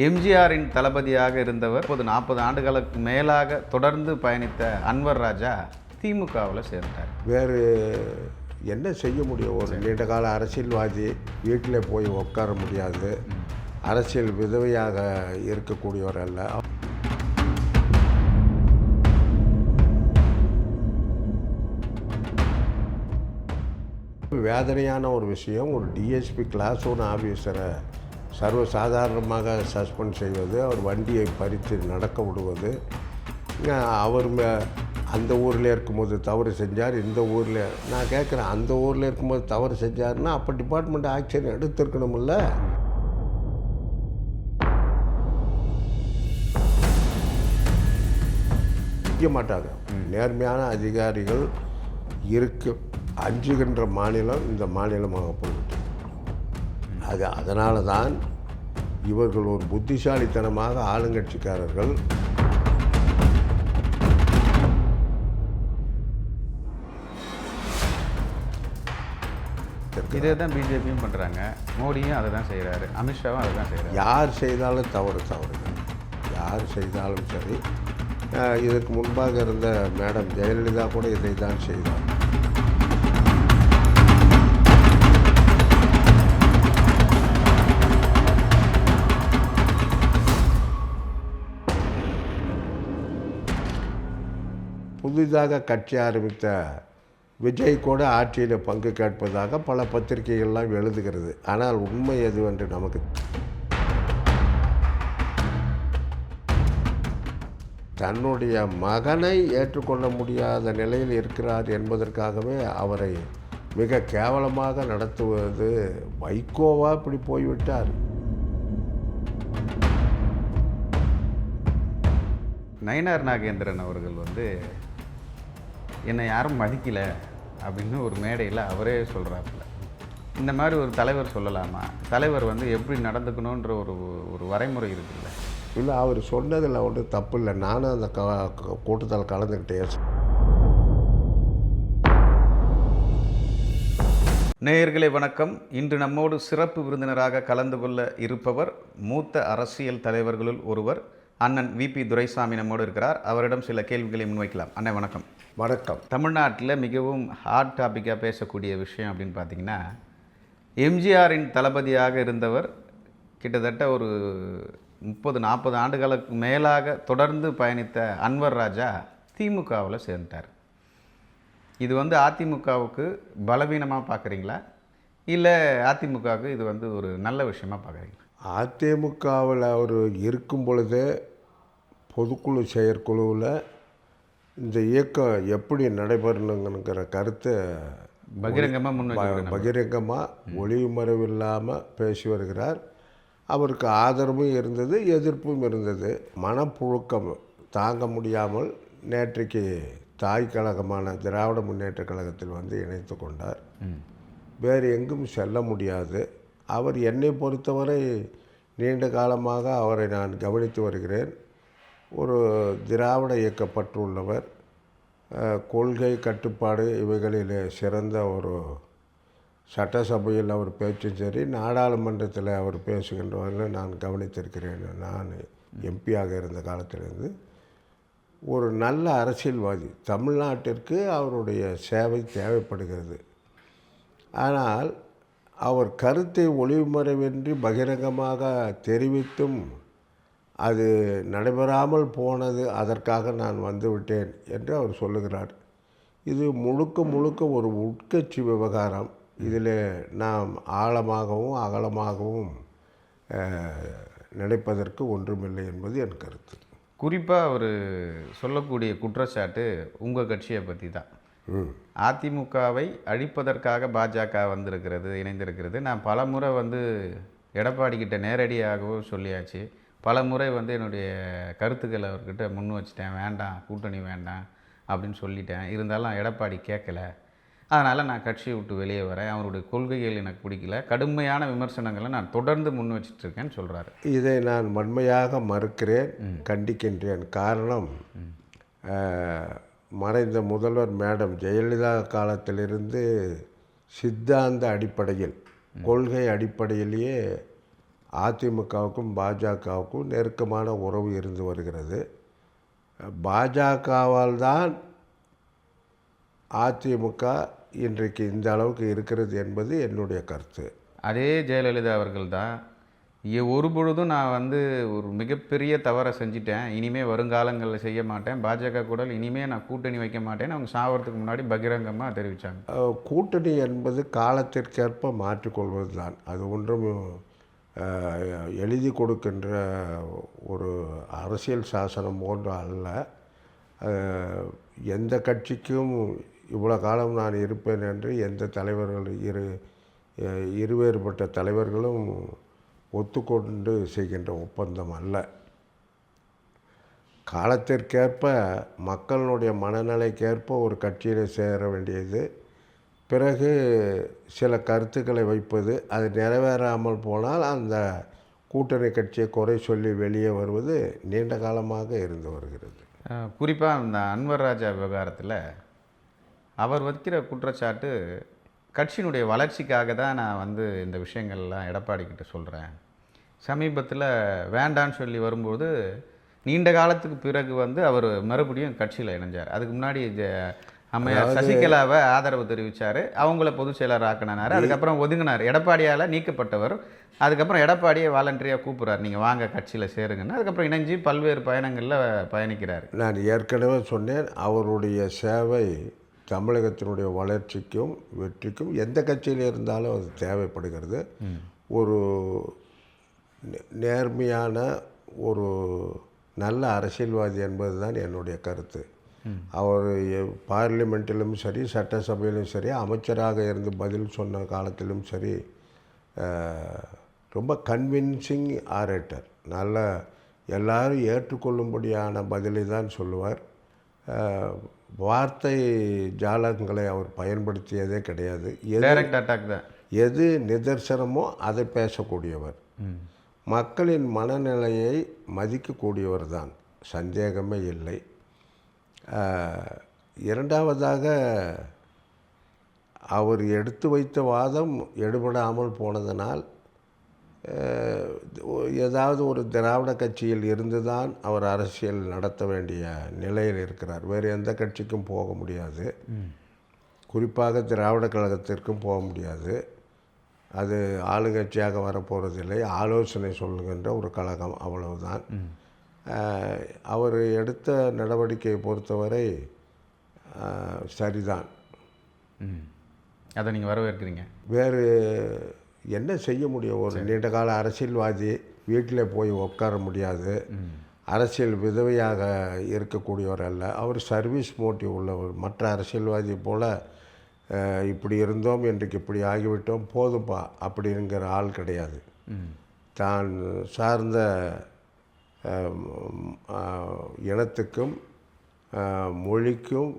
எம்ஜிஆரின் தளபதியாக இருந்தவர் 40 ஆண்டுகளுக்கு மேலாக தொடர்ந்து பயணித்த அன்வர் ராஜா திமுகவில் சேர்ந்தார். வேறு என்ன செய்ய முடியும்? ஒரு நீண்டகால அரசியல்வாதி வீட்டில் போய் உட்கார முடியாது, அரசியல் விதவையாக இருக்கக்கூடியவர் அல்ல. வேதனையான ஒரு விஷயம், ஒரு டிஎஸ்பி கிளாஸ் 1 ஆஃபீஸரை சர்வசாதாரணமாக சஸ்பெண்ட் செய்வது, அவர் வண்டியை பறித்து நடக்க விடுவது, அவர் அந்த ஊரில் இருக்கும்போது தவறு செஞ்சார், இந்த ஊரில் நான் கேட்குறேன், அந்த ஊரில் இருக்கும்போது தவறு செஞ்சார்னா அப்போ டிபார்ட்மெண்ட் ஆக்ஷன் எடுத்திருக்கணுமில்ல. செய்ய மாட்டாங்க. நேர்மையான அதிகாரிகள் அஞ்சுகின்ற மாநிலம் இந்த மாநிலமாக போய்விட்டு, அதனால தான் இவர்கள் ஒரு புத்திசாலித்தனமாக ஆளுங்கட்சிக்காரர்கள் இதே தான் பிஜேபியும் பண்ணுறாங்க, மோடியும் அதை தான் செய்கிறாரு, அமித்ஷாவும் அதை தான் செய்கிறார். யார் செய்தாலும் தவறு, யார் செய்தாலும் சரி. இதற்கு முன்பாக இருந்த மேடம் ஜெயலலிதா கூட இதை தான் செய்தார். புதிதாக கட்சி ஆரம்பித்த விஜய் கூட ஆட்சியில் பங்கு கேட்பதாக பல பத்திரிகைகள்லாம் எழுதுகிறது. ஆனால் உண்மை எதுவென்று நமக்கு தன்னுடைய மகனை ஏற்றுக்கொள்ள முடியாத நிலையில் இருக்கிறார் என்பதற்காகவே அவரை மிக கேவலமாக நடத்துவது. வைகோவா இப்படி போய்விட்டார். நயினார் நாகேந்திரன் அவர்கள் என்னை யாரும் மதிக்கலை அப்படின்னு ஒரு மேடையில் அவரே சொல்கிறாப்புல. இந்த மாதிரி ஒரு தலைவர் சொல்லலாமா? தலைவர் எப்படி நடந்துக்கணுன்ற ஒரு வரைமுறை இருக்குல்ல? இல்லை, அவர் சொன்னதில் ஒன்றும் தப்பு இல்லை. நானும் அந்த கூட்டத்தில் கலந்துக்கிட்டேன். நேயர்களே வணக்கம். இன்று நம்மோடு சிறப்பு விருந்தினராக கலந்து கொள்ள இருப்பவர் மூத்த அரசியல் தலைவர்களுள் ஒருவர், அண்ணன் விபி துரைசாமி நம்மோடு இருக்கிறார். அவரிடம் சில கேள்விகளை முன்வைக்கலாம். அண்ணன் வணக்கம். வணக்கம். தமிழ்நாட்டில் மிகவும் ஹாட் டாப்பிக்காக பேசக்கூடிய விஷயம் அப்படின்னு பார்த்தீங்கன்னா, எம்ஜிஆரின் தளபதியாக இருந்தவர் கிட்டத்தட்ட ஒரு 30-40 ஆண்டுகளுக்கு மேலாக தொடர்ந்து பயணித்த அன்வர் ராஜா திமுகவில் சேர்ந்தார். இது அதிமுகவுக்கு பலவீனமாக பார்க்குறீங்களா, இல்லை அதிமுகவுக்கு இது ஒரு நல்ல விஷயமாக பார்க்குறீங்களா? அதிமுகவில் அவர் இருக்கும் பொழுது பொதுக்குழு செயற்குழுவில் இந்த இயக்கம் எப்படி நடைபெறணுங்கிற கருத்தை பகிரங்கமாக ஒளிவு மறைவில்லாமல் பேசி வருகிறார். அவருக்கு ஆதரவும் இருந்தது, எதிர்ப்பும் இருந்தது. மனப்புழுக்கம் தாங்க முடியாமல் நேற்றைக்கு தாய் கழகமான திராவிட முன்னேற்ற கழகத்தில் இணைத்து கொண்டார். வேறு எங்கும் செல்ல முடியாது. அவர் என்னை பொறுத்தவரை நீண்ட காலமாக அவரை நான் கவனித்து வருகிறேன். ஒரு திராவிட இயக்கப்பட்டுள்ளவர், கொள்கை கட்டுப்பாடு இவைகளில் சிறந்த ஒரு சட்டசபையில் அவர் பேச்சும் சரி, நாடாளுமன்றத்தில் அவர் பேசுகின்றவர்களை நான் கவனித்திருக்கிறேன். நான் எம்பியாக இருந்த காலத்திலிருந்து ஒரு நல்ல அரசியல்வாதி. தமிழ்நாட்டிற்கு அவருடைய சேவை தேவைப்படுகிறது. ஆனால் அவர் கருத்தை ஒளிவுமறைவின்றி பகிரங்கமாக தெரிவித்தும் அது நடைபெறாமல் போனது, அதற்காக நான் வந்துவிட்டேன் என்று அவர் சொல்லுகிறார். இது முழுக்க ஒரு உட்கட்சி விவகாரம். இதில் நாம் ஆழமாகவும் அகலமாகவும் நினைப்பதற்கு ஒன்றுமில்லை என்பது என் கருத்து. குறிப்பாக அவர் சொல்லக்கூடிய குற்றச்சாட்டு உங்கள் கட்சியை பற்றி தான். அதிமுகவை அழிப்பதற்காக பாஜக வந்திருக்கிறது, இணைந்திருக்கிறது. நான் பல முறை எடப்பாடி கிட்ட நேரடியாகவும் சொல்லியாச்சு. பல முறை என்னுடைய கருத்துக்களை அவர்கிட்ட முன் வச்சுட்டேன், வேண்டாம் கூட்டணி வேண்டாம் அப்படின்னு சொல்லிட்டேன். இருந்தாலும் எடப்பாடி கேட்கல, அதனால் நான் கட்சியை விட்டு வெளியே வரேன், அவருடைய கொள்கைகள் எனக்கு பிடிக்கல, கடுமையான விமர்சனங்களை நான் தொடர்ந்து முன் வச்சிட்ருக்கேன்னு சொல்கிறாரு. இதை நான் வன்மையாக மறுக்கிறேன், கண்டிக்கின்றேன். காரணம், மறைந்த முதல்வர் மேடம் ஜெயலலிதா காலத்திலிருந்து சித்தாந்த அடிப்படையில், கொள்கை அடிப்படையிலேயே அதிமுகவுக்கும் பாஜகவுக்கும் நெருக்கமான உறவு இருந்து வருகிறது. பாஜகவால் தான் அதிமுக இன்றைக்கு இந்த அளவுக்கு இருக்கிறது என்பது என்னுடைய கருத்து. அதே ஜெயலலிதா அவர்கள் தான் ஒரு பொழுதும் நான் வந்து ஒரு மிகப்பெரிய தவறை செஞ்சிட்டேன், இனிமேல் வருங்காலங்களில் செய்ய மாட்டேன், பாஜக கூட இனிமேல் நான் கூட்டணி வைக்க மாட்டேன்னு அவங்க சாவறதுக்கு முன்னாடி பகிரங்கமாக தெரிவித்தாங்க. கூட்டணி என்பது காலத்திற்கேற்ப மாற்றிக்கொள்வது தான். அது ஒன்றும் எழுதி கொடுக்கின்ற ஒரு அரசியல் சாசனம் போன்று அல்ல. எந்த கட்சிக்கும் இவ்வளோ காலம் நான் இருப்பேன் என்று எந்த தலைவர்கள் இருவேறுபட்ட தலைவர்களும் ஒத்துக்கொண்டு செய்கின்ற ஒப்பந்தம் அல்ல. காலத்திற்கேற்ப மக்களுடைய மனநிலைக்கேற்ப ஒரு கட்சியில் சேர வேண்டியது, பிறகு சில கருத்துக்களை வைப்பது, அது நிறைவேறாமல் போனால் அந்த கூட்டணி கட்சியை குறை சொல்லி வெளியே வருவது நீண்ட காலமாக இருந்து வருகிறது. குறிப்பாக அந்த அன்வர் ராஜா விவகாரத்தில் அவர் வைக்கிற குற்றச்சாட்டு, கட்சியினுடைய வளர்ச்சிக்காக தான் நான் வந்து இந்த விஷயங்கள்லாம் எடப்பாடிக்கிட்ட சொல்கிறேன். சமீபத்தில் வேண்டான்னு சொல்லி வரும்போது நீண்ட காலத்துக்கு பிறகு வந்து அவர் மறுபடியும் கட்சியில் இணைஞ்சார். அதுக்கு முன்னாடி அம்மையார் சசிகலாவை ஆதரவு தெரிவித்தார், அவங்கள பொதுச் செயலர் ஆக்கினார். அதுக்கப்புறம் ஒதுங்கினார். எடப்பாடியால் நீக்கப்பட்டவர். அதுக்கப்புறம் எடப்பாடியை வாலண்டரியாக கூப்பிட்றாரு, நீங்கள் வாங்க கட்சியில் சேருங்கன்னு. அதுக்கப்புறம் இணைஞ்சு பல்வேறு பயணங்களில் பயணிக்கிறார். நான் ஏற்கனவே சொன்னேன், அவருடைய சேவை தமிழகத்தினுடைய வளர்ச்சிக்கும் வெற்றிக்கும் எந்த கட்சியில் இருந்தாலும் அது தேவைப்படுகிறது. ஒரு நேர்மையான ஒரு நல்ல அரசியல்வாதி என்பது தான் என்னுடைய கருத்து. அவர் பார்லிமெண்ட்டிலும் சரி, சட்டசபையிலும் சரி, அமைச்சராக இருந்து பதில் சொன்ன காலத்திலும் சரி, ரொம்ப கன்வின்சிங் ஆரேட்டர். நல்ல எல்லாரும் ஏற்றுக்கொள்ளும்படியான பதிலை தான் சொல்லுவார். வார்த்தை ஜாலங்களை அவர் பயன்படுத்தியதே கிடையாது. எது நிதர்சனமோ அதை பேசக்கூடியவர். மக்களின் மனநிலையை மதிக்கக்கூடியவர் தான், சந்தேகமே இல்லை. இரண்டாவதாக, அவர் எடுத்து வைத்த வாதம் எடுபடாமல் போனதனால் ஏதாவது ஒரு திராவிட கட்சியில் இருந்து தான் அவர் அரசியல் நடத்த வேண்டிய நிலையில் இருக்கிறார். வேறு எந்த கட்சிக்கும் போக முடியாது, குறிப்பாக திராவிட கழகத்திற்கும் போக முடியாது. அது ஆளுங்கட்சியாக வரப்போகிறதில்லை, ஆலோசனை சொல்லுகின்ற ஒரு கழகம், அவ்வளவுதான். அவர் எடுத்த நடவடிக்கையை பொறுத்தவரை சரிதான். அதை நீங்கள் வரவேற்கிறீங்க. வேறு என்ன செய்ய முடியும்? ஒரு நீண்டகால அரசியல்வாதி வீட்டில் போய் உட்கார முடியாது. அரசியல் விதவையாக இருக்கக்கூடியவர் அல்ல. அவர் சர்வீஸ் மோட்டிவ் உள்ளவர். மற்ற அரசியல்வாதி போல் இப்படி இருந்தோம், இன்றைக்கு இப்படி ஆகிவிட்டோம், போதும்பா அப்படிங்கிற ஆள் கிடையாது. தான் சார்ந்த இனத்துக்கும் மொழிக்கும்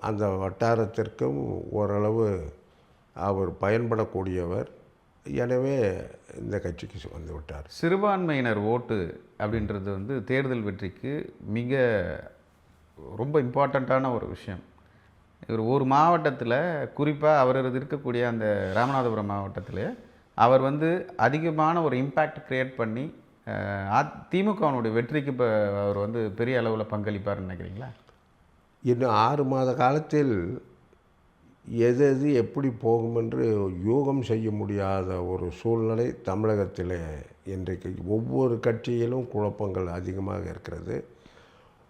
அந்த வட்டாரத்திற்கும் ஓரளவு அவர் பயன்படக்கூடியவர். எனவே இந்த கட்சிக்கு வந்து விட்டார். சிறுபான்மையினர் ஓட்டு அப்படின்றது வந்து தேர்தல் வெற்றிக்கு மிக ரொம்ப இம்பார்ட்டண்ட்டான ஒரு விஷயம். ஒரு மாவட்டத்தில், குறிப்பாக அவர் இருக்கக்கூடிய அந்த ராமநாதபுரம் மாவட்டத்தில் அவர் வந்து அதிகமான ஒரு இம்பேக்ட் க்ரியேட் பண்ணி திமுகவினுடைய வெற்றிக்கு இப்போ அவர் வந்து பெரிய அளவில் பங்களிப்பார்னு நினைக்கிறீங்களா? இன்னும் 6 மாத காலத்தில் எது எது எப்படி போகும் என்று யூகம் செய்ய முடியாத ஒரு சூழ்நிலை தமிழகத்தில் இன்றைக்கு. ஒவ்வொரு கட்சியிலும் குழப்பங்கள் அதிகமாக இருக்கிறது.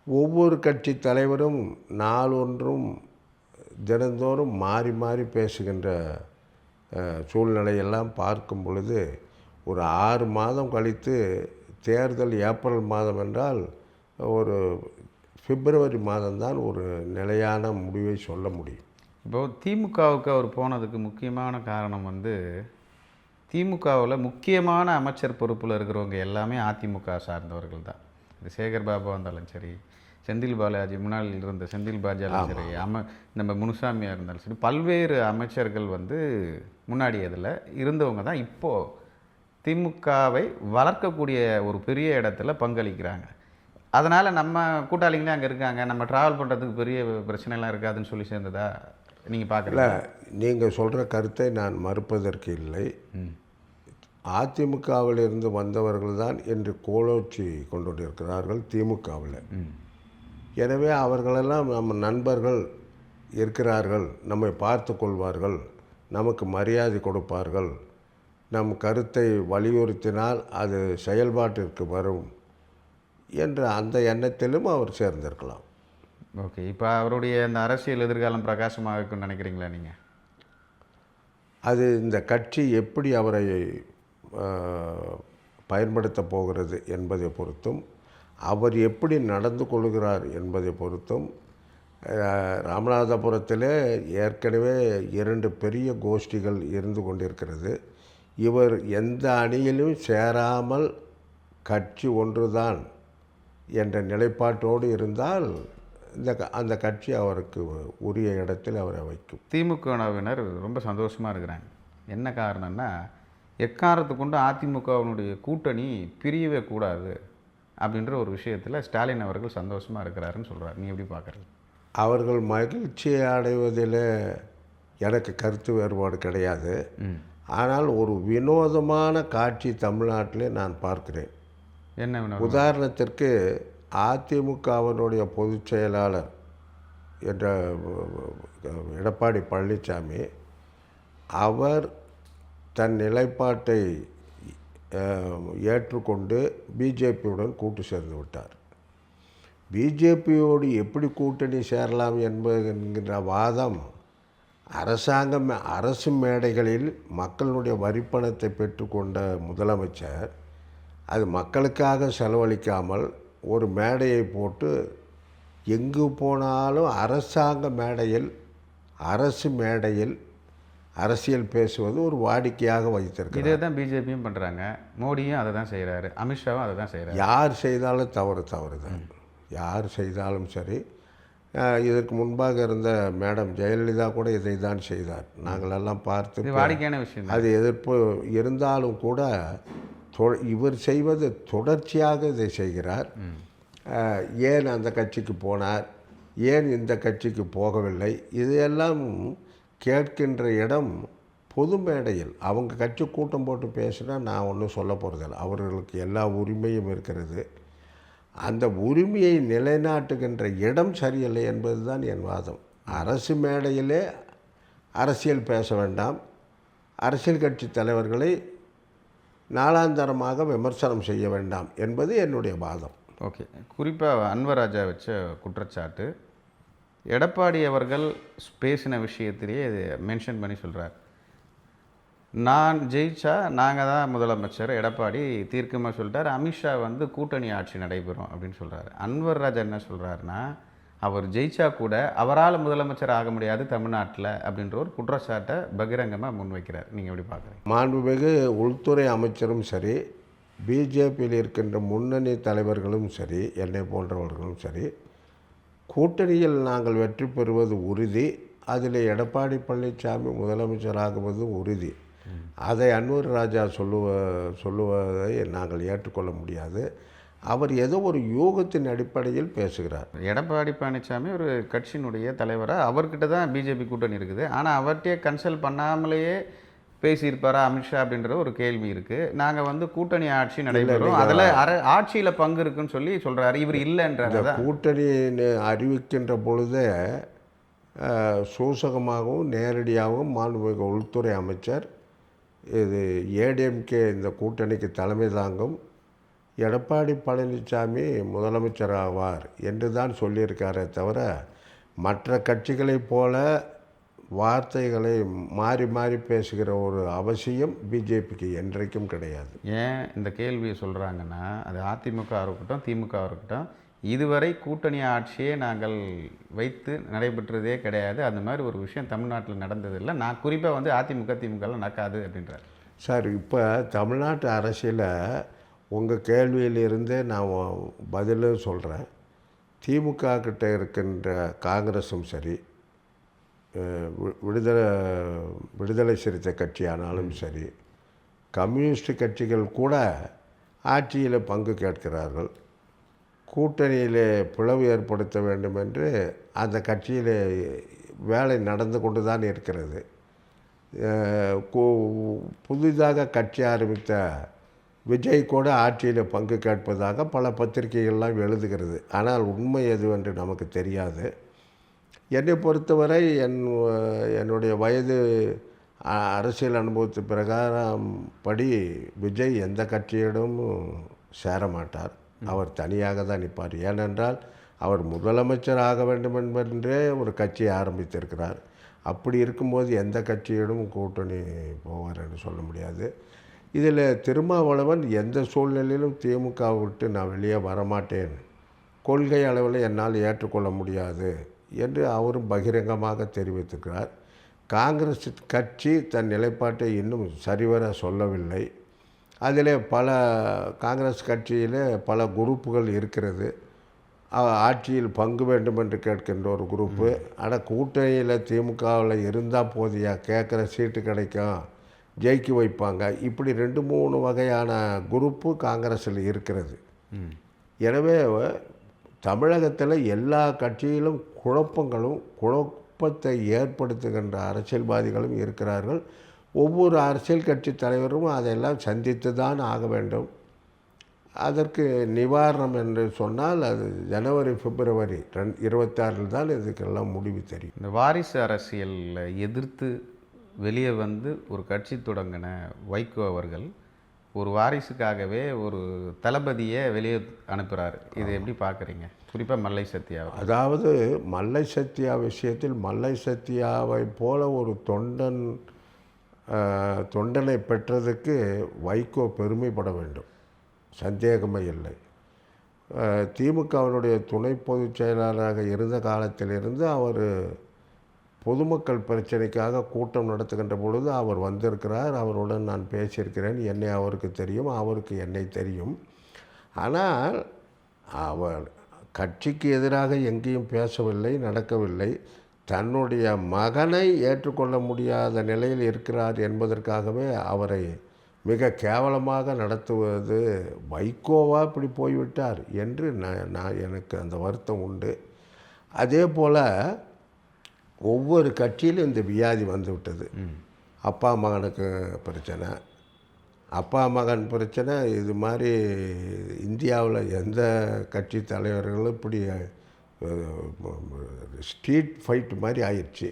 ஒவ்வொரு கட்சி தலைவரும் நாளொன்றும் தினந்தோறும் மாறி மாறி பேசுகின்ற சூழ்நிலையெல்லாம் பார்க்கும் பொழுது, ஒரு 6 மாதம் கழித்து தேர்தல் ஏப்ரல் மாதம் என்றால் ஒரு பிப்ரவரி மாதம்தான் ஒரு நிலையான முடிவை சொல்ல முடியும். இப்போது திமுகவுக்கு அவர் போனதுக்கு முக்கியமான காரணம் வந்து, திமுகவில் முக்கியமான அமைச்சர் பொறுப்பில் இருக்கிறவங்க எல்லாமே அதிமுக சார்ந்தவர்கள் தான். இது சேகர் பாபுவாக இருந்தாலும் சரி, செந்தில் பாலாஜி முன்னாள் இருந்த செந்தில் பாலாஜியாலும் சரி, நம்ம முனுசாமியாக இருந்தாலும் சரி, பல்வேறு அமைச்சர்கள் வந்து முன்னாடி அதில் இருந்தவங்க தான் இப்போது திமுகவை வளர்க்கக்கூடிய ஒரு பெரிய இடத்துல பங்களிக்கிறாங்க. அதனால் நம்ம கூட்டாளிங்களே அங்கே இருக்காங்க, நம்ம ட்ராவல் பண்ணுறதுக்கு பெரிய பிரச்சனைலாம் இருக்காதுன்னு சொல்லி சேர்ந்ததா நீங்கள் பார்க்கல? நீங்கள் சொல்கிற கருத்தை நான் மறுப்பதற்கு இல்லை. அதிமுகவிலிருந்து வந்தவர்கள் தான் என்று கோலோச்சி கொண்டிருக்கிறார்கள் திமுகவில். எனவே அவர்களெல்லாம் நம்ம நண்பர்கள் இருக்கிறார்கள், நம்மை பார்த்து கொள்வார்கள், நமக்கு மரியாதை கொடுப்பார்கள், நம் கருத்தை வலியுறுத்தினால் அது செயல்பாட்டிற்கு வரும் என்ற அந்த எண்ணத்திலும் அவர் சேர்ந்திருக்கலாம். ஓகே, இப்போ அவருடைய அந்த அரசியல் எதிர்காலம் பிரகாசமாக இருக்குன்னு நினைக்கிறீங்களா நீங்கள்? அது இந்த கட்சி எப்படி அவரை பயன்படுத்தப் போகிறது என்பதை பொறுத்தும், அவர் எப்படி நடந்து கொள்கிறார் என்பதை பொறுத்தும். ராமநாதபுரத்தில் ஏற்கனவே 2 பெரிய கோஷ்டிகள் இருந்து கொண்டிருக்கிறது. இவர் எந்த அணியிலும் சேராமல் கட்சி ஒன்றுதான் என்ற நிலைப்பாட்டோடு இருந்தால் அந்த கட்சி அவருக்கு உரிய இடத்தில் அவரை வைக்கும். திமுகவினர் ரொம்ப சந்தோஷமாக இருக்கிறாங்க. என்ன காரணம்னா, எக்காரணத்தை கொண்டு அதிமுகவினுடைய கூட்டணி பிரியவே கூடாது அப்படின்ற ஒரு விஷயத்தில் ஸ்டாலின் அவர்கள் சந்தோஷமாக இருக்கிறாருன்னு சொல்கிறார். நீ எப்படி பார்க்குறது? அவர்கள் மகிழ்ச்சியை அடைவதில் எனக்கு கருத்து வேறுபாடு கிடையாது. ஆனால் ஒரு வினோதமான காட்சி தமிழ்நாட்டிலே நான் பார்க்கிறேன். என்ன வினோதம்? உதாரணத்திற்கு அதிமுகவினுடைய பொதுச் செயலாளர் என்ற எடப்பாடி பழனிசாமி அவர் தன் நிலைப்பாட்டை ஏற்றுக்கொண்டு பிஜேபியுடன் கூட்டு சேர்ந்து விட்டார். பிஜேபியோடு எப்படி கூட்டணி சேரலாம் என்கின்ற வாதம் அரசு மேடைகளில் மக்களுடைய வரிப்பணத்தை பெற்றுக்கொண்ட முதலமைச்சர் அது மக்களுக்காக செலவழிக்காமல் ஒரு மேடையை போட்டு எங்கு போனாலும் அரசாங்க மேடையில் அரசு மேடையில் அரசியல் பேசுவது ஒரு வாடிக்கையாக வைத்திருக்கிறார். இதே தான் பிஜேபியும் பண்ணுறாங்க, மோடியும் அதை தான் செய்கிறாரு, அமித்ஷாவும் அதை தான் செய்கிறாரு. யார் செய்தாலும் தவறு தான். யார் செய்தாலும் சரி. இதற்கு முன்பாக இருந்த மேடம் ஜெயலலிதா கூட இதை தான் செய்தார். நாங்களெல்லாம் பார்த்து வாடிக்கையான விஷயம். அது எதிர்ப்பு இருந்தாலும் கூட இவர் செய்வது தொடர்ச்சியாக இதை செய்கிறார். ஏன் அந்த கட்சிக்கு போனார், ஏன் இந்த கட்சிக்கு போகவில்லை, இதையெல்லாம் கேட்கின்ற இடம் பொது மேடையில். அவங்க கட்சி கூட்டம் போட்டு பேசினா நான் ஒன்றும் சொல்ல போகிறதில்லை. அவர்களுக்கு எல்லா உரிமையும் இருக்கிறது. அந்த உரிமையை நிலைநாட்டுகின்ற இடம் சரியில்லை என்பது தான் என் வாதம். அரசு மேடையிலே அரசியல் பேச வேண்டாம், அரசியல் கட்சி தலைவர்களை நாளாந்தரமாக விமர்சனம் செய்ய வேண்டாம் என்பது என்னுடைய வாதம். ஓகே, குறிப்பாக அன்வர் ராஜா வச்ச குற்றச்சாட்டு, எடப்பாடி அவர்கள் பேசின விஷயத்திலேயே மென்ஷன் பண்ணி சொல்கிறார், நான் ஜெயிச்சா நாங்கள் தான் முதலமைச்சர். எடப்பாடி தீர்க்கமாக சொல்லிட்டார். அமித்ஷா வந்து கூட்டணி ஆட்சி நடைபெறும் அப்படின்னு சொல்கிறாரு. அன்வர் ராஜா என்ன சொல்கிறாருன்னா, அவர் ஜெயிச்சா கூட அவரால் முதலமைச்சர் ஆக முடியாது தமிழ்நாட்டில் அப்படின்ற ஒரு குற்றச்சாட்டை பகிரங்கமாக முன்வைக்கிறார். நீங்கள் எப்படி பார்க்குறீங்க? மாண்புமிகு உள்துறை அமைச்சரும் சரி, பிஜேபியில் இருக்கின்ற முன்னணி தலைவர்களும் சரி, என்னை போன்றவர்களும் சரி, கூட்டணியில் நாங்கள் வெற்றி பெறுவது உறுதி, அதில் எடப்பாடி பழனிசாமி முதலமைச்சராகுவதும் உறுதி. அதை அன்வர் ராஜா சொல்லுவதை நாங்கள் ஏற்றுக்கொள்ள முடியாது. அவர் ஏதோ ஒரு யூகத்தின் அடிப்படையில் பேசுகிறார். எடப்பாடி பழனிசாமி ஒரு கட்சியினுடைய தலைவராக அவர்கிட்ட தான் பிஜேபி கூட்டணி இருக்குது. ஆனால் அவர்கிட்டயே கன்சல்ட் பண்ணாமலேயே பேசியிருப்பாரா அமித்ஷா அப்படின்ற ஒரு கேள்வி இருக்குது. நாங்கள் வந்து கூட்டணி ஆட்சி நடைபெறும், அதில் ஆட்சியில் பங்கு இருக்குன்னு சொல்லி சொல்கிறாரு. இவர் இல்லைன்றத கூட்டணி அறிவிக்கின்ற பொழுதே சூசகமாகவும் நேரடியாகவும் மாண்புமிகு உள்துறை அமைச்சர் இது ஏடிஎம்கே இந்த கூட்டணிக்கு தலைமை தாங்கும், எடப்பாடி பழனிசாமி முதலமைச்சர் ஆவார் என்று தான் சொல்லியிருக்காரே தவிர மற்ற கட்சிகளைப் போல வார்த்தைகளை மாறி மாறி பேசுகிற ஒரு அவசியம் பிஜேபிக்கு என்றைக்கும் கிடையாது. ஏன் இந்த கேள்வியை சொல்கிறாங்கன்னா, அது அதிமுக இருக்கட்டும் திமுக இருக்கட்டும், இதுவரை கூட்டணி ஆட்சியே நாங்கள் வைத்து நடைபெற்றதே கிடையாது. அந்த மாதிரி ஒரு விஷயம் தமிழ்நாட்டில் நடந்ததில்லை. நான் குறிப்பாக வந்து அதிமுக திமுகலாம் நடக்காது அப்படின்றார். சார், இப்போ தமிழ்நாட்டு அரசியலில் உங்கள் கேள்வியிலிருந்தே நான் பதிலும் சொல்கிறேன். திமுக கிட்ட இருக்கின்ற காங்கிரஸும் சரி, விடுதலை சிறுத்தை கட்சியானாலும் சரி, கம்யூனிஸ்ட் கட்சிகள் கூட ஆட்சியில் பங்கு கேட்கிறார்கள். கூட்டணியிலே பிளவு ஏற்படுத்த வேண்டும் என்று அந்த கட்சியிலே வேலை நடந்து கொண்டு தான் இருக்கிறது. புதிதாக கட்சி ஆரம்பித்த விஜய் கூட ஆட்சியில் பங்கு கேட்பதாக பல பத்திரிகைகள்லாம் எழுதுகிறது. ஆனால் உண்மை எதுவென்று நமக்கு தெரியாது. என்னை பொறுத்தவரை என்னுடைய வயது அரசியல் அனுபவத்து பிரகாரம் படி விஜய் எந்த கட்சியிடம் சேர மாட்டார். அவர் தனியாக தான் நிற்பார். ஏனென்றால் அவர் முதலமைச்சர் ஆக வேண்டும் என்பென்றே ஒரு கட்சியை ஆரம்பித்திருக்கிறார். அப்படி இருக்கும்போது எந்த கட்சியிடம் கூட்டணி போவார் என்று சொல்ல முடியாது. இதில் திருமாவளவன் எந்த சூழ்நிலையிலும் திமுகவை விட்டு நான் வெளியே வரமாட்டேன், கொள்கை அளவில் என்னால் ஏற்றுக்கொள்ள முடியாது என்று அவரும் பகிரங்கமாக தெரிவித்திருக்கிறார். காங்கிரஸ் கட்சி தன் நிலைப்பாட்டை இன்னும் சரிவர சொல்லவில்லை. அதில் பல காங்கிரஸ் கட்சியில் பல குரூப்புகள் இருக்கிறது. ஆட்சியில் பங்கு வேண்டும் என்று கேட்கின்ற ஒரு குரூப்பு, ஆனால் கூட்டணியில் திமுகவில் இருந்தால் போதியா, கேட்குற சீட்டு கிடைக்கும், ஜெயிக்க வைப்பாங்க, இப்படி 2-3 வகையான குரூப்பு காங்கிரஸில் இருக்கிறது. எனவே தமிழகத்தில் எல்லா கட்சியிலும் குழப்பத்தை ஏற்படுத்துகின்ற அரசியல்வாதிகளும் இருக்கிறார்கள். ஒவ்வொரு அரசியல் கட்சி தலைவரும் அதையெல்லாம் சந்தித்து தான் ஆக வேண்டும். அதற்கு நிவாரணம் என்று சொன்னால் அது ஜனவரி பிப்ரவரி 26 தான் இதுக்கெல்லாம் முடிவு தெரியும். இந்த வாரிசு அரசியலில் எதிர்த்து வெளியே வந்து ஒரு கட்சி தொடங்கின வைகோ அவர்கள் ஒரு வாரிசுக்காகவே ஒரு தளபதியை வெளியே அனுப்புகிறாரு. இது எப்படி பார்க்குறீங்க? குறிப்பாக மல்லை சத்யா. அதாவது மல்லை சத்யா விஷயத்தில் மல்லை சத்யாவை போல ஒரு தொண்டனை பெற்றதுக்கு வைகோ பெருமைப்பட வேண்டும், சந்தேகமே இல்லை. திமுகவினுடைய துணை பொதுச் செயலாளராக இருந்த காலத்திலிருந்து அவர் பொதுமக்கள் பிரச்சனைக்காக கூட்டம் நடத்துகின்ற பொழுது அவர் வந்திருக்கிறார். அவருடன் நான் பேசியிருக்கிறேன். என்னை அவருக்கு தெரியும், அவருக்கு என்னை தெரியும். ஆனால் அவர் கட்சிக்கு எதிராக எங்கேயும் பேசவில்லை, நடக்கவில்லை. தன்னுடைய மகனை ஏற்றுக்கொள்ள முடியாத நிலையில் இருக்கிறார் என்பதற்காகவே அவரை மிக கேவலமாக நடத்துவது வைகோவா இப்படி போய்விட்டார் என்று எனக்கு அந்த வருத்தம் உண்டு. அதே போல் ஒவ்வொரு கட்சியிலும் இந்த வியாதி வந்துவிட்டது. அப்பா மகனுக்கு பிரச்சனை, அப்பா மகன் பிரச்சனை. இது மாதிரி இந்தியாவில் எந்த கட்சி தலைவர்களும் இப்படி ஸ்ட்ரீட் ஃபைட் மாதிரி ஆயிடுச்சு.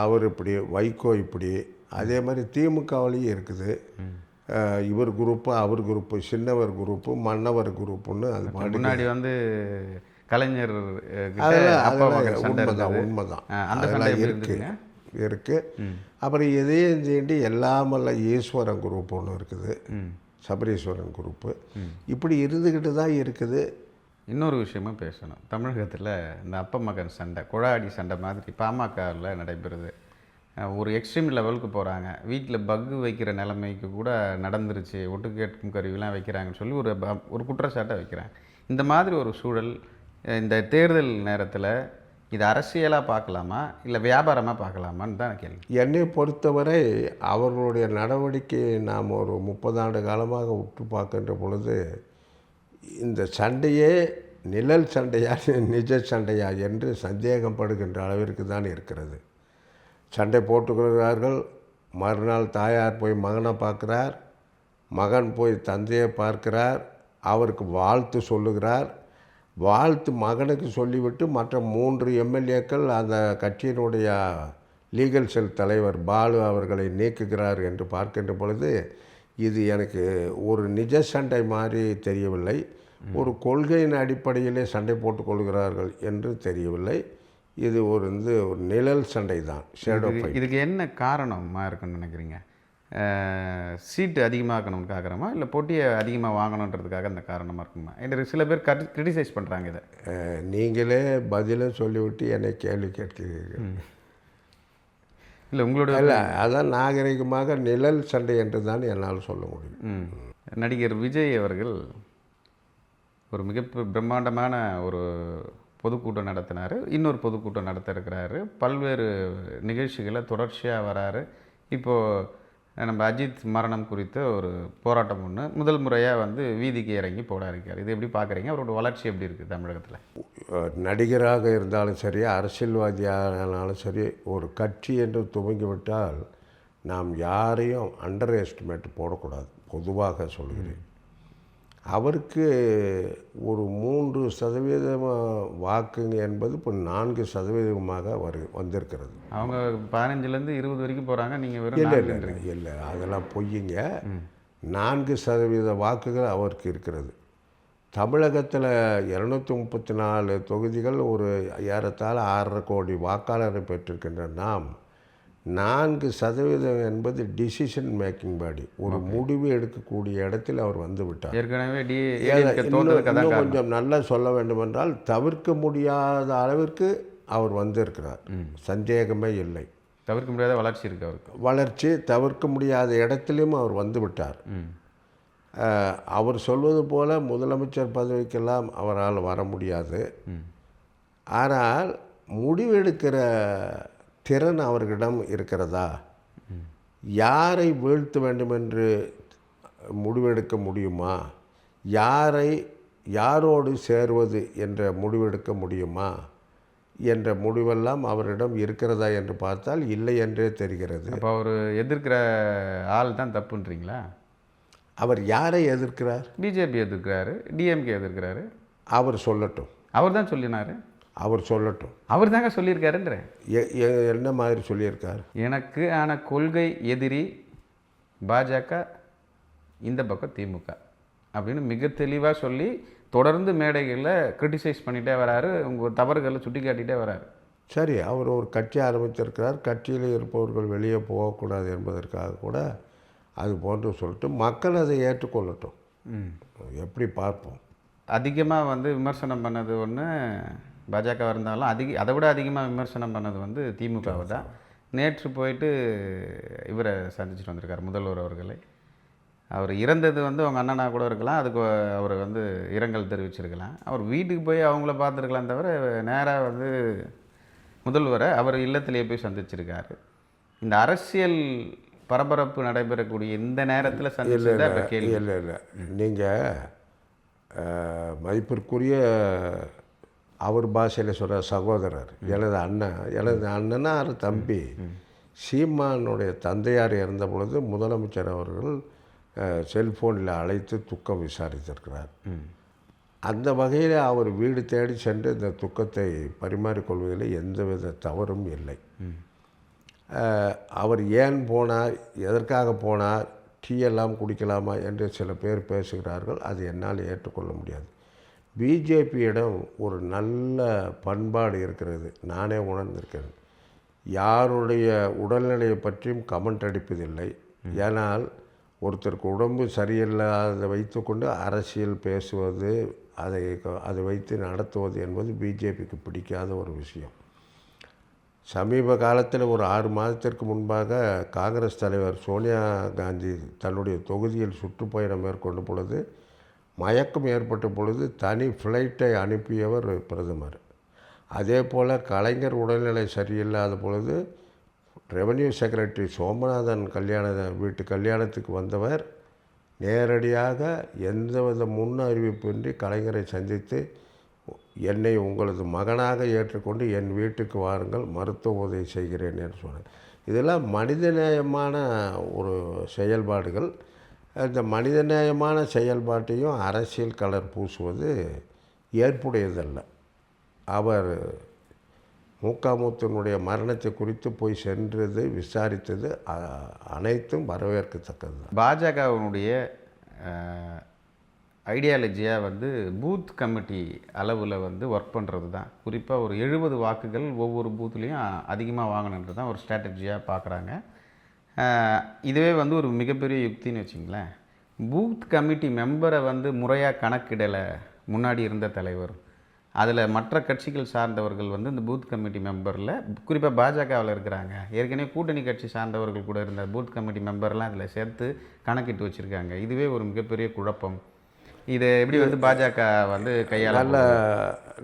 அவர் இப்படி, வைகோ இப்படி. அதே மாதிரி திமுகவிலையும் இருக்குது. இவர் குரூப்பு, அவர் குரூப்பு, சின்னவர் குரூப்பு, மன்னவர் குரூப்புன்னு. அது முன்னாடி வந்து கலைஞர் உண்மைதான் அதெல்லாம் இருக்குது. அப்புறம் இதையும் தாண்டி எல்லாமல்ல ஈஸ்வரன் குரூப் ஒன்று இருக்குது, சபரீஸ்வரன் குரூப்பு. இப்படி இருந்துக்கிட்டு தான் இருக்குது. இன்னொரு விஷயமும் பேசணும். தமிழகத்தில் இந்த அப்பா மகன் சண்டை, குழாடி சண்டை மாதிரி பாமகவில் நடைபெறுது. ஒரு எக்ஸ்ட்ரீம் லெவலுக்கு போகிறாங்க. வீட்டில் பக்கு வைக்கிற நிலைமைக்கு கூட நடந்துருச்சு, ஒட்டு கேட்கும் கருவிலாம் வைக்கிறாங்கன்னு சொல்லி ஒரு குற்றச்சாட்டை வைக்கிறாங்க. இந்த மாதிரி ஒரு சூழல் இந்த தேர்தல் நேரத்தில் இது அரசியலாக பார்க்கலாமா இல்லை வியாபாரமாக பார்க்கலாமான்னு தான் கேள்வி. என்னை பொறுத்தவரை அவர்களுடைய நடவடிக்கையை நாம் ஒரு 30 ஆண்டு காலமாக உற்று பார்க்கின்ற பொழுது இந்த சண்டையே நிழல் சண்டையா நிஜ சண்டையா என்று சந்தேகப்படுகின்ற அளவிற்கு தான் இருக்கிறது. சண்டை போட்டுக்கொள்கிறார்கள். மறுநாள் தாயார் போய் மகனை பார்க்குறார், மகன் போய் தந்தையை பார்க்கிறார், அவருக்கு வாழ்த்து சொல்லுகிறார். வாழ்த்து மகனுக்கு சொல்லிவிட்டு மற்ற 3 எம்எல்ஏக்கள் அந்த கட்சியினுடைய லீகல் செல் தலைவர் பாலு அவர்களை நீக்குகிறார் என்று பார்க்கின்ற பொழுது இது எனக்கு ஒரு நிஜ சண்டை மாதிரி தெரியவில்லை. ஒரு கொள்கையின் அடிப்படையிலே சண்டை போட்டுக்கொள்கிறார்கள் என்று தெரியவில்லை. இது ஒரு நிழல் சண்டை தான், ஷேடோ ஃபைட். இதுக்கு என்ன காரணமாக இருக்குன்னு நினைக்கிறீங்க? சீட்டு அதிகமாக்கணும்னு காரணமா இல்லை போட்டியை அதிகமாக வாங்கணுன்றதுக்காக அந்த காரணமாக இருக்குமா? என்று சில பேர் கிரிட்டிசைஸ் பண்ணுறாங்க இதை. நீங்களே பதிலும் சொல்லிவிட்டு என்னை கேள்வி கேட்கிறீர்கள். இல்லை உங்களோட இல்லை, அதான் நாகரிகமாக நிழல் சண்டை என்று தான் என்னால் சொல்ல முடியும். நடிகர் விஜய் அவர்கள் ஒரு மிக பிரம்மாண்டமான ஒரு பொதுக்கூட்டம் நடத்தினார், இன்னொரு பொதுக்கூட்டம் நடத்த இருக்கிறாரு, பல்வேறு நிகழ்ச்சிகளை தொடர்ச்சியாக வராரு. இப்போது நம்ம அஜித் மரணம் குறித்த ஒரு போராட்டம் ஒன்று முதல் முறையாக வீதிக்கு இறங்கி போட இருக்கார். இது எப்படி பார்க்குறீங்க? அவரோட வளர்ச்சி எப்படி இருக்குது தமிழகத்தில்? நடிகராக இருந்தாலும் சரி, அரசியல்வாதியானாலும் சரி, ஒரு கட்சி என்று துவங்கிவிட்டால் நாம் யாரையும் அண்டர் எஸ்டிமேட் போடக்கூடாது, பொதுவாக சொல்கிறேன். அவருக்கு ஒரு 3% வாக்குங்க என்பது இப்போ 4% வந்திருக்கிறது. அவங்க 15லேருந்து 20 வரைக்கும் போகிறாங்க, நீங்கள் வெறும் இல்லை 4ன்றீங்க. இல்லை, அதெல்லாம் பொய்யுங்க. 4% வாக்குகள் அவருக்கு இருக்கிறது. தமிழகத்தில் 234 தொகுதிகள், ஒரு ஏறத்தாழ 6.5 கோடி வாக்காளரை பெற்றிருக்கின்ற நாம் 4% என்பது டிசிஷன் மேக்கிங் பாடி, ஒரு முடிவு எடுக்கக்கூடிய இடத்தில் அவர் வந்து விட்டார். ஏற்கனவே இன்னும் கொஞ்சம் நல்லா சொல்ல வேண்டுமென்றால் தவிர்க்க முடியாத அளவிற்கு அவர் வந்திருக்கிறார், சந்தேகமே இல்லை. தவிர்க்க முடியாத வளர்ச்சி இருக்குது அவருக்கு. வளர்ச்சி தவிர்க்க முடியாத இடத்திலும் அவர் வந்து விட்டார். அவர் சொல்வது போல முதலமைச்சர் பதவிக்கெல்லாம் அவரால் வர முடியாது. ஆனால் முடிவெடுக்கிற திறன் அவர்களிடம் இருக்கிறதா? யாரை வீழ்த்த வேண்டும் என்று முடிவெடுக்க முடியுமா? யாரோடு சேருவது என்ற முடிவெடுக்க முடியுமா என்ற முடிவெல்லாம் அவரிடம் இருக்கிறதா என்று பார்த்தால் இல்லை என்றே தெரிகிறது. அப்போ அவர் எதிர்க்கிற ஆள் தான் தப்புன்றீங்களா? அவர் யாரை எதிர்க்கிறார்? BJP எதிர்க்கிறாரு, DMK எதிர்க்கிறாரு. அவர் சொல்லட்டும். அவர் தான் சொல்லினார். அவர் சொல்லட்டும். அவர் தாங்க சொல்லியிருக்காருன்ற. என்ன மாதிரி சொல்லியிருக்கார்? எனக்கு ஆன கொள்கை எதிரி பாஜக, இந்த பக்கம் திமுக அப்படின்னு மிக தெளிவாக சொல்லி தொடர்ந்து மேடைகளில் கிரிட்டிசைஸ் பண்ணிகிட்டே வராரு, உங்கள் தவறுகளை சுட்டி காட்டிகிட்டே வராரு. சரி, அவர் ஒரு கட்சி ஆரம்பித்திருக்கிறார். கட்சியில் இருப்பவர்கள் வெளியே போகக்கூடாது என்பதற்காக கூட அது போன்று சொல்லிட்டு மக்கள் அதை ஏற்றுக்கொள்ளட்டும். எப்படி பார்ப்போம். அதிகமாக வந்து விமர்சனம் பண்ணது ஒன்று பாஜக இருந்தாலும் அதை விட அதிகமாக விமர்சனம் பண்ணது வந்து திமுகவை தான். நேற்று போயிட்டு இவரை சந்திச்சுட்டு வந்திருக்கார், முதல்வர் அவர்களை. அவர் இறந்தது வந்து அவங்க அண்ணனாக கூட இருக்கலாம், அதுக்கு அவர் வந்து இரங்கல் தெரிவிச்சிருக்கலாம். அவர் வீட்டுக்கு போய் அவங்கள பார்த்துருக்கலாம், தவிர நேராக வந்து முதல்வரை அவர் இல்லத்திலேயே போய் சந்திச்சிருக்காரு. இந்த அரசியல் பரபரப்பு நடைபெறக்கூடிய இந்த நேரத்தில் சந்திச்சது கேள்வி. இல்லை, நீங்கள் மதிப்பிற்குரிய அவர் பாஷையில் சொல்கிற சகோதரர், எனது அண்ணனா தம்பி சீமானுடைய தந்தையார் இறந்த பொழுது முதலமைச்சர் அவர்கள் செல்ஃபோனில் அழைத்து துக்கம் விசாரித்திருக்கிறார். அந்த வகையில் அவர் வீடு தேடி சென்று இந்த துக்கத்தை பரிமாறிக்கொள்வதில் எந்தவித தவறும் இல்லை. அவர் ஏன் போனார், எதற்காக போனார், டீ எல்லாம் குடிக்கலாமா என்று சில பேர் பேசுகிறார்கள். அது என்னால் ஏற்றுக்கொள்ள முடியாது. பிஜேபியிடம் ஒரு நல்ல பண்பாடு இருக்கிறது, நானே உணர்ந்திருக்கிறேன். யாருடைய உடல்நிலையை பற்றியும் கமெண்ட் அடிப்பதில்லை. ஏனால் ஒருத்தருக்கு உடம்பு சரியில்லாத வைத்துக்கொண்டு அரசியல் பேசுவது, அதை வைத்து நடத்துவது என்பது பிஜேபிக்கு பிடிக்காத ஒரு விஷயம். சமீப காலத்தில் ஒரு 6 மாதத்திற்கு முன்பாக காங்கிரஸ் தலைவர் சோனியா காந்தி தன்னுடைய தொகுதியில் சுற்றுப்பயணம் மேற்கொண்ட பொழுது மயக்கம் ஏற்பட்ட பொழுது தனி ஃப்ளைட்டை அனுப்பியவர் பிரதமர். அதே போல் கலைஞர் உடல்நிலை சரியில்லாத பொழுது ரெவென்யூ செக்ரட்டரி சோமநாதன் வீட்டு கல்யாணத்துக்கு வந்தவர் நேரடியாக எந்தவித முன் அறிவிப்பின்றி கலைஞரை சந்தித்து, என்னை உங்களது மகனாக ஏற்றுக்கொண்டு என் வீட்டுக்கு வாருங்கள், மருத்துவ உதவி செய்கிறேன் என்று சொன்னார். இதெல்லாம் மனிதநேயமான ஒரு செயல்பாடுகள். இந்த மனிதநேயமான செயல்பாட்டையும் அரசியல் கலர் பூசுவது ஏற்புடையதல்ல. அவர் மூக்காமுத்தினுடைய மரணத்தை குறித்து போய் சென்றது, விசாரித்தது அனைத்தும் வரவேற்கத்தக்கது தான். பாஜகவினுடைய ஐடியாலஜியாக வந்து பூத் கமிட்டி அளவில் வந்து ஒர்க் பண்ணுறது தான். குறிப்பாக ஒரு 70 வாக்குகள் ஒவ்வொரு பூத்துலேயும் அதிகமாக வாங்கணுன்றது தான் ஒரு ஸ்ட்ராட்டஜியாக பார்க்குறாங்க. இதுவே வந்து ஒரு மிகப்பெரிய யுக்தின்னு வச்சிங்களேன். பூத் கமிட்டி மெம்பரை வந்து முறையாக கணக்கிடலை முன்னாடி இருந்த தலைவர். அதில் மற்ற கட்சிகள் சார்ந்தவர்கள் வந்து இந்த பூத் கமிட்டி மெம்பரில், குறிப்பாக பாஜகவில் இருக்கிறாங்க, ஏற்கனவே கூட்டணி கட்சி சார்ந்தவர்கள் கூட இருந்த பூத் கமிட்டி மெம்பர்லாம் அதில் சேர்த்து கணக்கிட்டு வச்சுருக்காங்க. இதுவே ஒரு மிகப்பெரிய குழப்பம். இதை எப்படி வந்து பாஜக வந்து கையாள?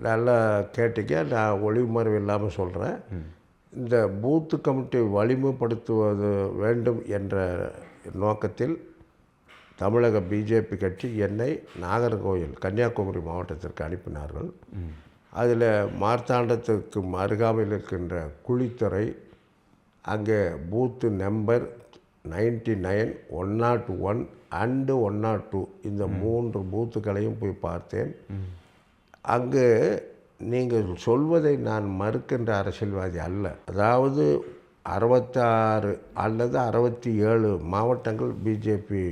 நல்லா கேட்டீங்க. நான் ஒளிமறைவு இல்லாமல் சொல்கிறேன். இந்த பூத்து கமிட்டி வலிமைப்படுத்துவது வேண்டும் என்ற நோக்கத்தில் தமிழக பிஜேபி கட்சி என்னை நாகர்கோவில், கன்னியாகுமரி மாவட்டத்திற்கு அனுப்பினார்கள். அதில் மார்த்தாண்டத்துக்கு அருகாமையில் இருக்கின்ற குழித்துறை, அங்கே பூத்து நம்பர் 99, 101 அண்டு 102 இந்த 3 பூத்துக்களையும் போய் பார்த்தேன். அங்கு நீங்கள் சொல்வதை நான் மறுக்கின்ற அரசியல்வாதி அல்ல. அதாவது 66 அல்லது 67 மாவட்டங்கள் பிஜேபி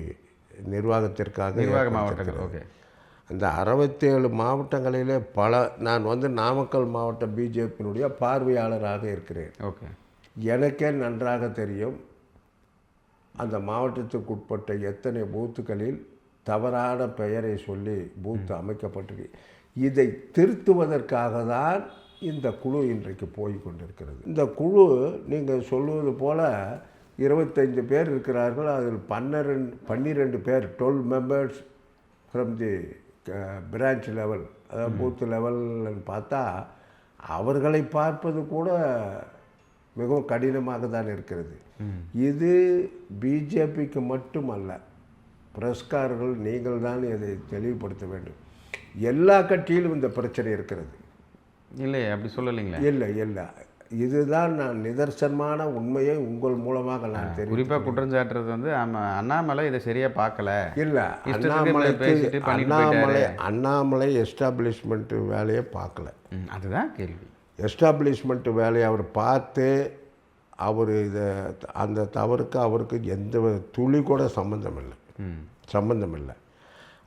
நிர்வாகத்திற்காக மாவட்டங்கள். ஓகே. அந்த 67 மாவட்டங்களிலே நான் நாமக்கல் மாவட்ட பிஜேபியினுடைய பார்வையாளராக இருக்கிறேன். ஓகே. எனக்கே நன்றாக தெரியும் அந்த மாவட்டத்துக்குட்பட்ட எத்தனை பூத்துக்களில் தவறான பெயரை சொல்லி பூத்து அமைக்கப்பட்டிருக்கு. இதை திருத்துவதற்காக தான் இந்த குழு இன்றைக்கு போய் கொண்டிருக்கிறது. இந்த குழு நீங்கள் சொல்லுவது போல் 25 பேர் இருக்கிறார்கள். அதில் 12 பேர் 12 members from the branch level, அதாவது பூத் லெவல்னு பார்த்தா அவர்களை பார்ப்பது கூட மிகவும் கடினமாக தான் இருக்கிறது. இது பிஜேபிக்கு மட்டுமல்ல, பிரஸ்காரர்கள் நீங்கள் தான் இதை தெளிவுபடுத்த வேண்டும். எல்லா கட்சியிலும் இந்த பிரச்சனை இருக்கிறது. இல்லை, அப்படி சொல்லலைங்களா? இல்லை, இதுதான் நான் நிதர்சனமான உண்மையை உங்கள் மூலமாக நான் தெரியும். குறிப்பாக குற்றம் சாட்டுறது அண்ணாமலை இதை சரியாக பார்க்கல. இல்லை, அண்ணாமலை எஸ்டாப்ளிஷ்மெண்ட்டு வேலையை பார்க்கல. அதுதான் கேள்வி. எஸ்டாப்ளிஷ்மெண்ட்டு வேலையை அவர் பார்த்து அந்த தவறுக்கு அவருக்கு எந்த துளி கூட சம்பந்தம் இல்லை.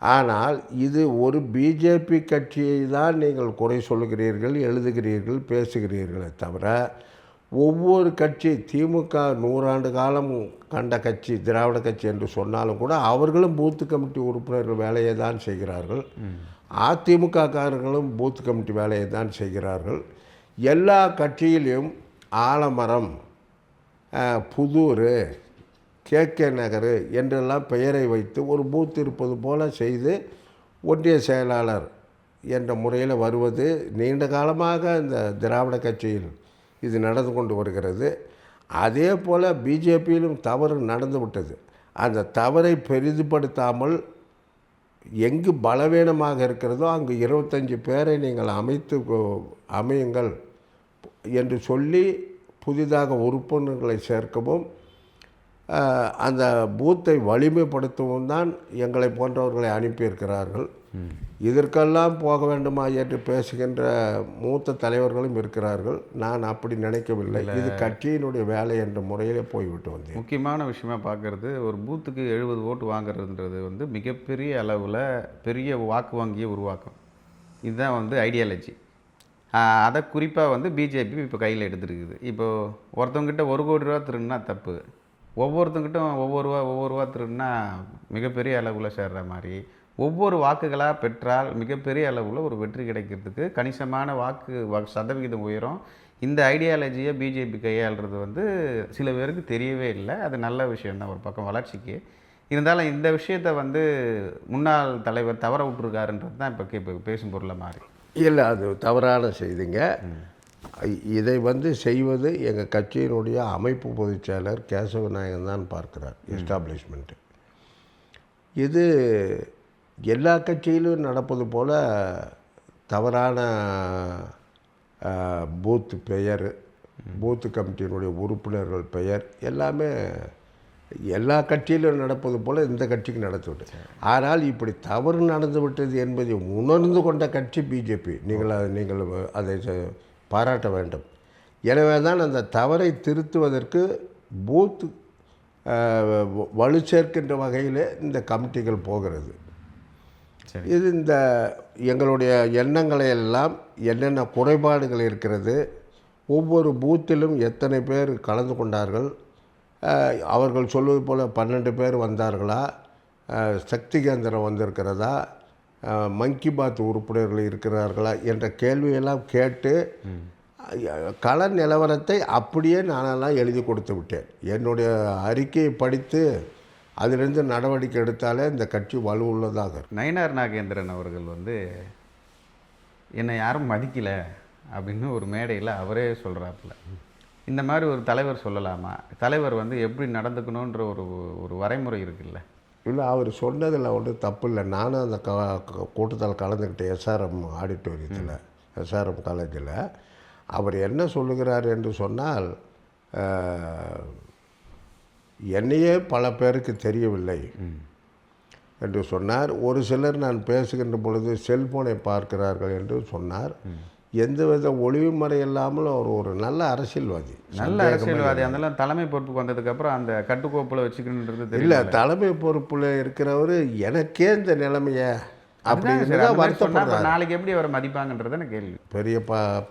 ஆனால் இது ஒரு பிஜேபி கட்சியை தான் நீங்கள் குறை சொல்லுகிறீர்கள், எழுதுகிறீர்கள், பேசுகிறீர்களே தவிர ஒவ்வொரு கட்சி, திமுக 100 ஆண்டு காலம் கண்ட கட்சி திராவிட கட்சி என்று சொன்னாலும் கூட அவர்களும் பூத்து கமிட்டி உறுப்பினர்கள் வேலையை தான் செய்கிறார்கள். அதிமுககாரர்களும் பூத்து கமிட்டி வேலையை தான் செய்கிறார்கள். எல்லா கட்சியிலும் ஆலமரம், புதூர், கேகே நகர் என்றெல்லாம் பெயரை வைத்து ஒரு பூத் இருப்பது போல செய்து ஒன்றிய செயலாளர் என்ற முறையில் வருவது நீண்ட காலமாக இந்த திராவிட கட்சியில் இது நடந்து கொண்டு வருகிறது. அதே போல் பிஜேபியிலும் தவறு நடந்து விட்டது. அந்த தவறை பெரிதுபடுத்தாமல் எங்கு பலவீனமாக இருக்கிறதோ அங்கு 25 பேரை நீங்கள் அமையுங்கள் என்று சொல்லி புதிதாக உறுப்பினர்களை சேர்க்கவும் அந்த பூத்தை வலிமைப்படுத்தவும் தான் எங்களை போன்றவர்களை அனுப்பியிருக்கிறார்கள். இதற்கெல்லாம் போக வேண்டுமா என்று பேசுகின்ற மூத்த தலைவர்களும் இருக்கிறார்கள். நான் அப்படி நினைக்கவில்லை. இது கட்சியினுடைய வேலை என்ற முறையிலே போய்விட்டு வந்தேன். முக்கியமான விஷயமா பார்க்குறது, ஒரு பூத்துக்கு 70 ஓட்டு வாங்குறதுன்றது மிகப்பெரிய அளவில் பெரிய வாக்கு வங்கியை உருவாக்கும். இதுதான் ஐடியாலஜி. அதை குறிப்பாக பிஜேபி இப்போ கையில் எடுத்துருக்குது. இப்போது ஒருத்தவங்கிட்ட 1 கோடி ரூபா திருடுனா தப்பு, ஒவ்வொருத்தங்கிட்டும் ஒவ்வொரு ரூபா திருடுனா மிகப்பெரிய அளவில் சேர்ற மாதிரி ஒவ்வொரு வாக்குகளாக பெற்றால் மிகப்பெரிய அளவில் ஒரு வெற்றி கிடைக்கிறதுக்கு கணிசமான சதவிகிதம் உயரும். இந்த ஐடியாலஜியை பிஜேபி கையாளுறது சில பேருக்கு தெரியவே இல்லை. அது நல்ல விஷயம்தான் ஒரு பக்கம் வளர்ச்சிக்கு. இருந்தாலும் இந்த விஷயத்தை முன்னாள் தலைவர் தவற விட்டுருக்காருன்றது தான் இப்போ பேசும் பொருளை மாறி. இல்லை, அது தவறான செய்திங்க. இதை செய்வது எங்கள் கட்சியினுடைய அமைப்பு பொதுச் செயலர் கேசவநாயகன் தான் பார்க்கிறார். எஸ்டாப்ளிஷ்மெண்ட்டு இது எல்லா கட்சியிலும் நடப்பது போல் தவறான பூத்து பெயர், பூத்து கமிட்டியினுடைய உறுப்பினர்கள் பெயர் எல்லாமே எல்லா கட்சியிலும் நடப்பது போல் இந்த கட்சிக்கு நடந்துவிட்டு. ஆனால் இப்படி தவறு நடந்துவிட்டது என்பதை உணர்ந்து கொண்ட கட்சி பிஜேபி. நீங்கள் அதை பாராட்ட வேண்டும். எனவே தான் அந்த தவறை திருத்துவதற்கு பூத் வலு சேர்க்கின்ற வகையில் இந்த கமிட்டிகள் போகிறது. இது எங்களுடைய எண்ணங்களை எல்லாம் என்னென்ன குறைபாடுகள் இருக்கிறது, ஒவ்வொரு பூத்திலும் எத்தனை பேர் கலந்து கொண்டார்கள், அவர்கள் சொல்வது போல் 12 பேர் வந்தார்களா, சக்தி கேந்திரம் வந்திருக்கிறதா, மங்கி பாத் உறுப்பினர்கள் இருக்கிறார்களா என்ற கேள்வியெல்லாம் கேட்டு கள நிலவரத்தை அப்படியே நானெல்லாம் எழுதி கொடுத்து விட்டேன். என்னுடைய அறிக்கையை படித்து அதிலிருந்து நடவடிக்கை எடுத்தாலே இந்த கட்சி வலுவுள்ளதாக. நயினார் நாகேந்திரன் அவர்கள் என்னை யாரும் மதிக்கலை அப்படின்னு ஒரு மேடையில் அவரே சொல்கிறாப்புல. இந்த மாதிரி ஒரு தலைவர் சொல்லலாமா? தலைவர் எப்படி நடந்துக்கணுன்ற ஒரு வரைமுறை இருக்குல்ல? இல்லை, அவர் சொன்னதில் ஒன்றும் தப்பு இல்லை. நானும் அந்த கூட்டத்தில் கலந்துக்கிட்டேன். எஸ்ஆர்எம் ஆடிட்டோரியத்தில், எஸ்ஆர்எம் காலேஜில். அவர் என்ன சொல்லுகிறார் என்று சொன்னால், என்னையே பல பேருக்கு தெரியவில்லை என்று சொன்னார். ஒரு சிலர் நான் பேசுகின்ற பொழுது செல்போனை பார்க்கிறார்கள் என்று சொன்னார். எந்தவித ஒளிவு முறை இல்லாமல் அவர் ஒரு நல்ல அரசியல்வாதி. நல்ல அரசியல்வாதி. அதெல்லாம் தலைமை பொறுப்புக்கு வந்ததுக்கப்புறம் அந்த கட்டுக்கோப்பில் வச்சுக்கணுன்றது இல்லை, தெரியல. தலைமை பொறுப்பில் இருக்கிறவர் எனக்கே இந்த நிலைமையை அப்படிதான் சார், அப்படின்னு அந்த மாதிரி சொன்னா வருத்தப்படுறாரு. அப்புறம் நாளைக்கு எப்படி அவரை மதிப்பாங்கன்றது எனக்கு கேள்வி. பெரிய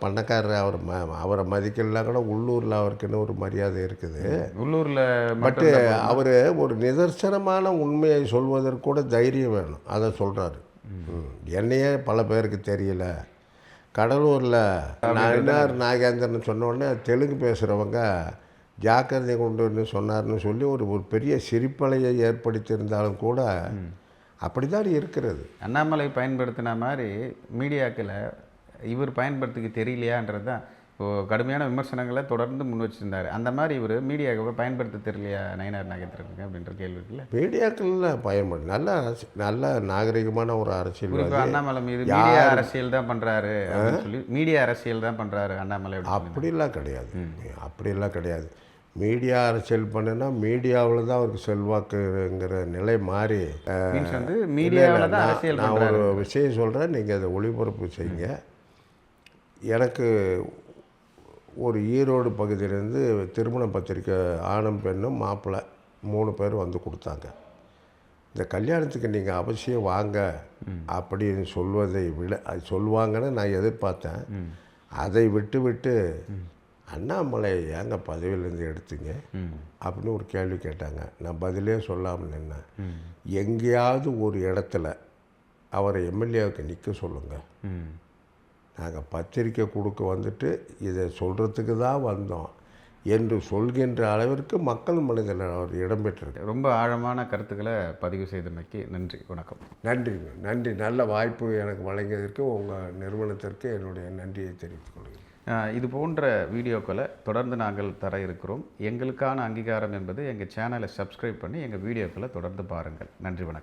பண்ணக்காரர் அவர் அவரை மதிக்கலாம் கூட உள்ளூரில் அவருக்குன்னு ஒரு மரியாதை இருக்குது. உள்ளூரில் பட்டு அவர் ஒரு நிதர்சனமான உண்மையை சொல்வதற்கு கூட தைரியம் வேணும். அதை சொல்கிறாரு. என்னையே பல பேருக்கு தெரியல. கடலூரில் நயினார் நாகேந்திரன் சொன்னோடனே தெலுங்கு பேசுகிறவங்க ஜாக்கிரதை கொண்டுன்னு சொன்னார்னு சொல்லி ஒரு பெரிய சிரிப்பலையை ஏற்படுத்தியிருந்தாலும் கூட அப்படி தான் இருக்கிறது. அண்ணாமலை பயன்படுத்தின மாதிரி மீடியாக்களை இவர் பயன்படுத்திக்க தெரியலையான்றது தான் இப்போது கடுமையான விமர்சனங்களை தொடர்ந்து முன் வச்சுருந்தார். அந்த மாதிரி இவர் மீடியாவை பயன்படுத்த தெரியலையா நயினார் நாகேந்திரனுக்கு அப்படின்ற கேள்வி இருக்குல்ல. மீடியாக்களில் பயன்படும் நல்ல நாகரிகமான ஒரு அரசியல். அண்ணாமலை மீது மீடியா அரசியல் தான் பண்ணுறாரு அப்படின்னு சொல்லி மீடியா அரசியல் தான் பண்ணுறாரு அண்ணாமலை. அப்படிலாம் கிடையாது. மீடியா அரசியல் பண்ணுனா மீடியாவில் தான் அவருக்கு செல்வாக்குங்கிற நிலை மாறி வந்து மீடியாவில் தான் அரசியல். நான் ஒரு விஷயம் சொல்கிறேன், நீங்கள் அதை ஒளிபரப்பு செய்யுங்க. எனக்கு ஒரு ஈரோடு பகுதியிலேருந்து திருமண பத்திரிக்கை ஆணும் பெண்ணும் மாப்பிள்ளை 3 பேர் வந்து கொடுத்தாங்க. இந்த கல்யாணத்துக்கு நீங்கள் அவசியம் வாங்க அப்படின்னு சொல்வதை விட அது சொல்லுவாங்கன்னு நான் எதிர்பார்த்தேன். அதை விட்டு அண்ணாமலை ஏங்க பதவியிலேருந்து எடுத்தீங்க அப்படின்னு ஒரு கேள்வி கேட்டாங்க. நான் பதிலே சொல்லாமல் நின்னேன். எங்கேயாவது ஒரு இடத்துல அவரை எம்எல்ஏவுக்கு நிற்க சொல்லுங்கள். நாங்கள் பத்திரிக்கை கொடுக்க வந்துட்டு இதை சொல்கிறதுக்கு தான் வந்தோம் என்று சொல்கின்ற அளவிற்கு மக்கள் மனதில் அவர் இடம்பெற்றிருக்கு. ரொம்ப ஆழமான கருத்துக்களை பதிவு செய்தமைக்கு நன்றி. வணக்கம். நன்றி. நல்ல வாய்ப்பு எனக்கு வழங்கியதற்கு உங்கள் நிறுவனத்திற்கு என்னுடைய நன்றியை தெரிவித்துக் கொள்கிறேன். இது போன்ற வீடியோக்களை தொடர்ந்து நாங்கள் தர இருக்கிறோம். எங்களுக்கான அங்கீகாரம் என்பது எங்கள் சேனலை சப்ஸ்கிரைப் பண்ணி எங்கள் வீடியோக்களை தொடர்ந்து பாருங்கள். நன்றி, வணக்கம்.